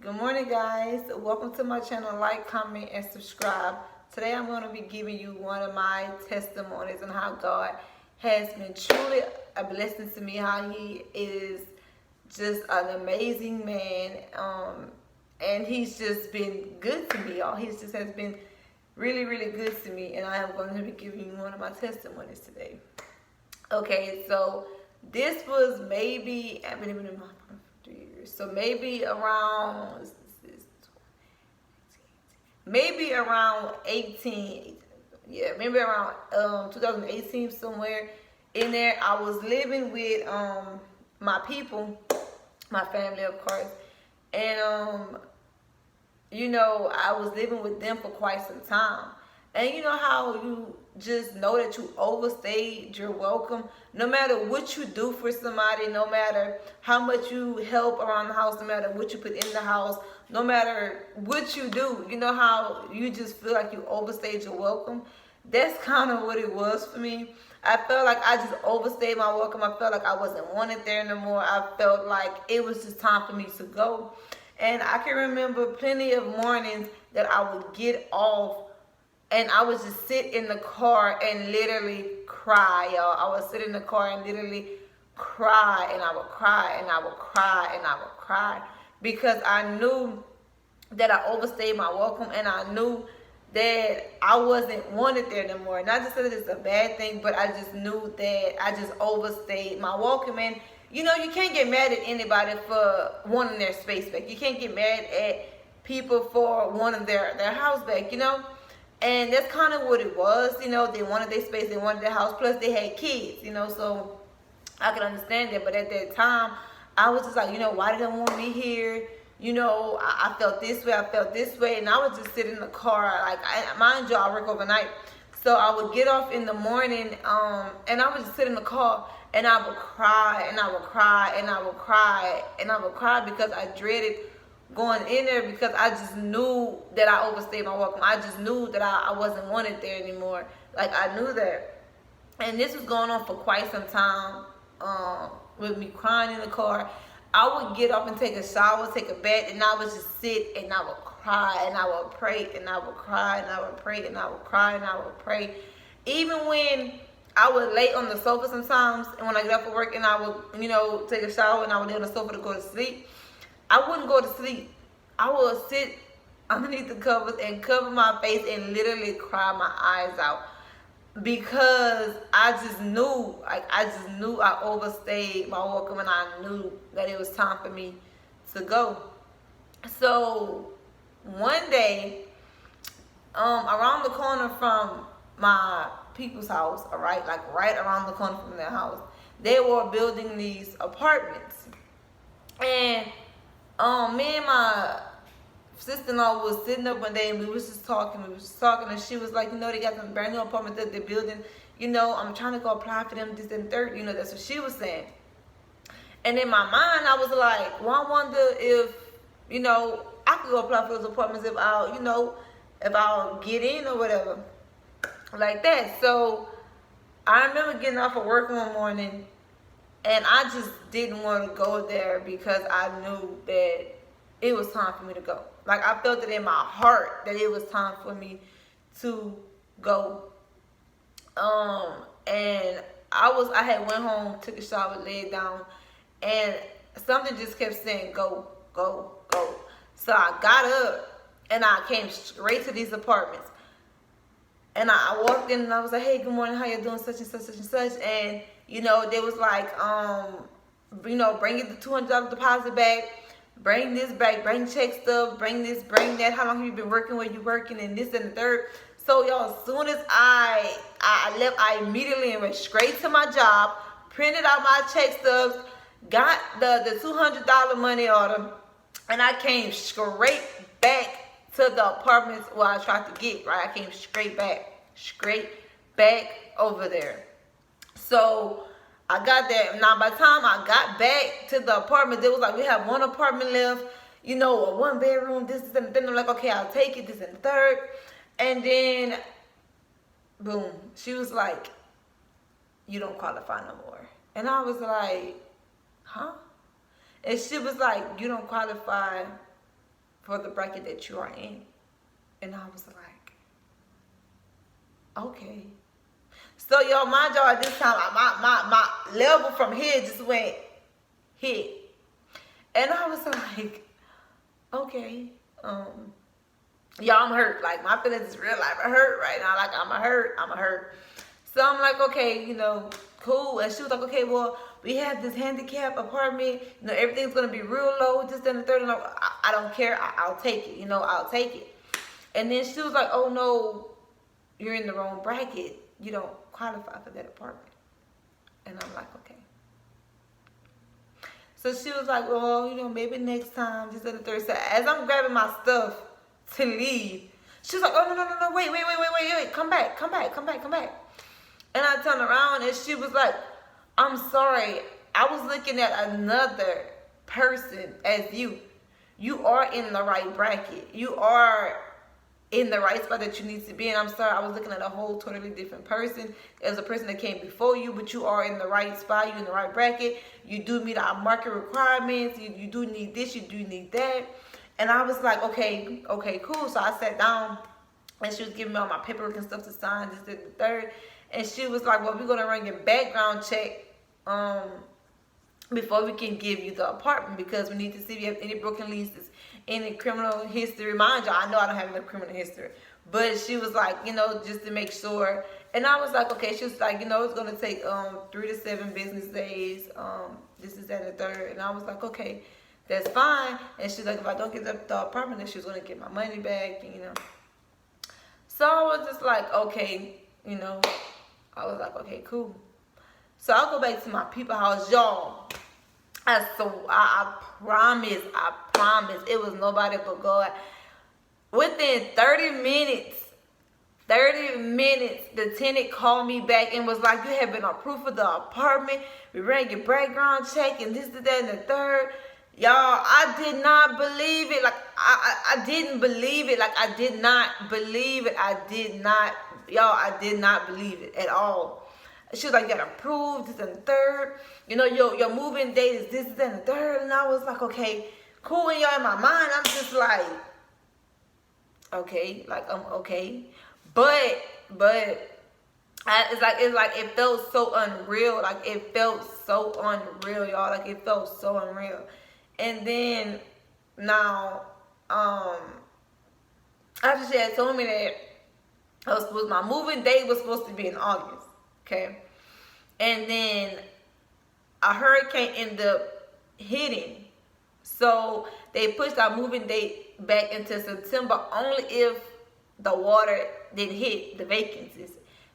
Good morning, guys. Welcome to my channel. Like, comment, and subscribe. Today I'm going to be giving you one of my testimonies on how God has been truly a blessing to me, how he is just an amazing man, and he's just been good to me, y'all. He just has been really, really good to me, and I am going to be giving you one of my testimonies today. Okay, so this was maybe, I've been in my 3 years, so maybe around 18, yeah, maybe around 2018, somewhere in there. I was living with my people, my family, of course, and I was living with them for quite some time. And you know how you just know that you overstayed your welcome? No matter what you do for somebody, no matter how much you help around the house, no matter what you put in the house, no matter what you do, you know how you just feel like you overstayed your welcome? That's kind of what it was for me. I felt like I just overstayed my welcome. I felt like I wasn't wanted there no more. I felt like it was just time for me to go. And I can remember plenty of mornings that I would get off and I would just sit in the car and literally cry, y'all. I would sit in the car and literally cry, and I would cry, and I would cry, and I would cry, because I knew that I overstayed my welcome, and I knew that I wasn't wanted there no more. Not to say that it's a bad thing, but I just knew that I just overstayed my welcome. And you can't get mad at anybody for wanting their space back. You can't get mad at people for wanting their house back, And that's kind of what it was, They wanted their space, they wanted their house, plus they had kids, so I could understand that. But at that time, I was just like, why did they want me here? I felt this way, and I would just sit in the car. Like, mind you, I work overnight, so I would get off in the morning, and I would just sit in the car, and I would cry, and I would cry, and I would cry, and I would cry, because I dreaded going in there, because I just knew that I overstayed my welcome. I just knew that I wasn't wanted there anymore. Like, I knew that. And this was going on for quite some time, with me crying in the car. I would get up and take a shower, take a bath, and I would just sit and I would cry, and I would pray, and I would cry, and I would pray, and I would cry, and I would pray. Even when I would lay on the sofa sometimes, and when I get up for work, and I would, take a shower, and I would lay on the sofa to go to sleep, I wouldn't go to sleep. I would sit underneath the covers and cover my face and literally cry my eyes out, because I just knew, I overstayed my welcome, and I knew that it was time for me to go. So one day, around the corner from my people's house, all right, like right around the corner from their house, they were building these apartments, and me and my sister-in-law was sitting up one day, and we was just talking, and she was like, they got some brand new apartments that they're building, I'm trying to go apply for them, this and third, that's what she was saying. And in my mind, I was like, well, I wonder if, I could go apply for those apartments if I'll get in or whatever, like that. So I remember getting off of work one morning, and I just didn't want to go there, because I knew that it was time for me to go. Like, I felt it in my heart that it was time for me to go. And I had went home, took a shower, laid down, and something just kept saying, go, go, go. So I got up, and I came straight to these apartments. And I walked in, and I was like, hey, good morning, how you doing, such and such, such and such. And, they was like, bring the $200 deposit back, bring this back, bring check stuff, bring this, bring that, how long have you been working, where you working, and this and the third. So, y'all, as soon as I left, I immediately went straight to my job, printed out my check stubs, got the $200 money order, and I came straight back to the apartments where I tried to get, right? I came straight back over there. So I got there. Now, by the time I got back to the apartment, they was like, we have one apartment left, a one bedroom, this and then I'm like, okay, I'll take it, this and the third. And then, boom, she was like, you don't qualify no more. And I was like, huh? And she was like, you don't qualify for the bracket that you are in. And I was like, okay. So y'all, mind y'all, at this time, my level from here just went hit. And I was like, okay, y'all, I'm hurt. Like, my feelings is real life. I hurt right now. Like, I'm a hurt. So I'm like, okay, you know, cool. And she was like, okay, well, we have this handicap apartment. You know, everything's going to be real low. Just then the third. And I don't care. I'll take it. You know, I'll take it. And then she was like, oh, no, you're in the wrong bracket. You don't qualify for that apartment. And I'm like, okay. So she was like, well, you know, maybe next time, just at the third. So as I'm grabbing my stuff to leave, she's like, oh, no, wait, come back. And I turned around and she was like, I'm sorry, I was looking at another person as you. You are in the right bracket. You are in the right spot that you need to be in. I'm sorry, I was looking at a whole totally different person. It was a person that came before you, but you are in the right spot. You're in the right bracket. You do meet our market requirements. You do need this. You do need that. And I was like, okay, cool. So I sat down and she was giving me all my paperwork and stuff to sign, this, the third. And she was like, well, we're going to run your background check before we can give you the apartment, because we need to see if you have any broken leases, any criminal history. Mind you, I know I don't have any criminal history, but she was like, you know, just to make sure. And I was like, okay. She was like, you know, it's going to take 3 to 7 business days. This is that and the third. And I was like, okay, that's fine. And she's like, if I don't get the apartment, then she was going to get my money back, and, you know. So I was just like, okay, you know, I was like, okay, cool. So I'll go back to my people house, y'all. I promise, it was nobody but God. Within 30 minutes, the tenant called me back and was like, you have been approved for the apartment. We ran your background check and this, that, and the third. Y'all, I did not believe it. Like, I didn't believe it. Like, I did not believe it. I did not believe it at all. She was like, you got approved, this and the third. You know, your moving date is this, and the third. And I was like, okay, cool. And y'all, in my mind, I'm just like, okay, okay. But it's like it felt so unreal. Like, it felt so unreal, y'all. Like, it felt so unreal. And then now, after she had told me that my moving date was supposed to be in August, okay? And then a hurricane ended up hitting. So they pushed our moving date back into September only if the water didn't hit the vacancies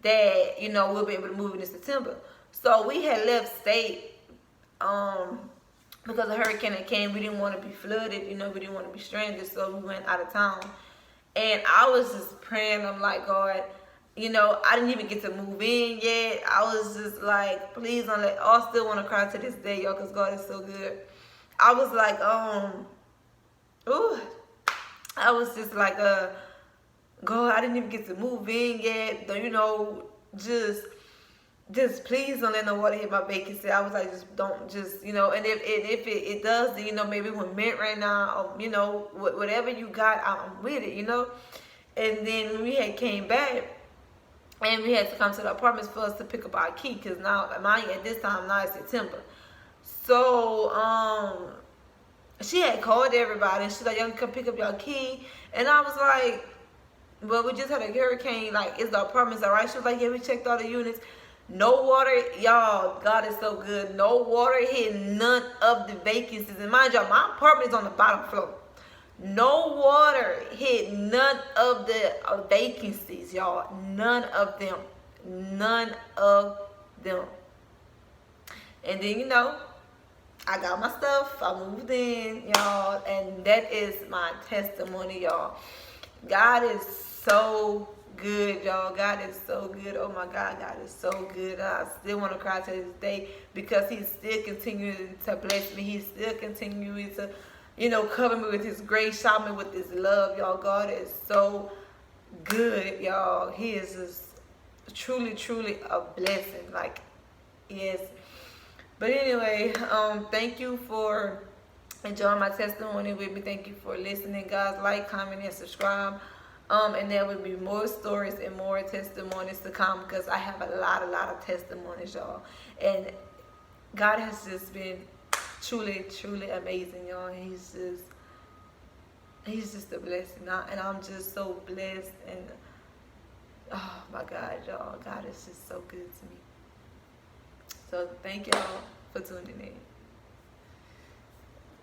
that, you know, we'll be able to move in September. So we had left state because the hurricane that came. We didn't want to be flooded, you know, we didn't want to be stranded, so we went out of town. And I was just praying. I'm like, God, you know, I didn't even get to move in yet. I was just like, please don't let. I still want to cry to this day, y'all, because God is so good. I was like, I was just like, God, I didn't even get to move in yet. You know, just please don't let no water hit my vacancy. I was like, just you know, and if it does, then, you know, maybe we're mint right now, or, you know, whatever you got, I'm with it, you know. And then we had came back, and we had to come to the apartments for us to pick up our key, because now, at this time, now it's September. So, she had called everybody, and she's like, y'all come pick up your key. And I was like, well, we just had a hurricane, like, is the apartments all right? She was like, yeah, we checked all the units. No water, y'all, God is so good. No water hit none of the vacancies. And mind y'all, my apartment is on the bottom floor. No water hit none of the vacancies, y'all. None of them. And then, you know, I got my stuff. I moved in, y'all. And that is my testimony, y'all. God is so good, y'all. God is so good. Oh my God, God is so good. I still want to cry to this day, because He's still continuing to bless me. He's still continuing to, you know, cover me with His grace, shower me with His love, y'all. God is so good, y'all. He is just truly a blessing. Like, yes. But anyway, thank you for enjoying my testimony with me. Thank you for listening, guys. Like, comment, and subscribe. And there will be more stories and more testimonies to come, because I have a lot of testimonies, y'all. And God has just been truly amazing, y'all. He's just a blessing, and I'm just so blessed. And oh my God, y'all, God is just so good to me. So thank y'all for tuning in.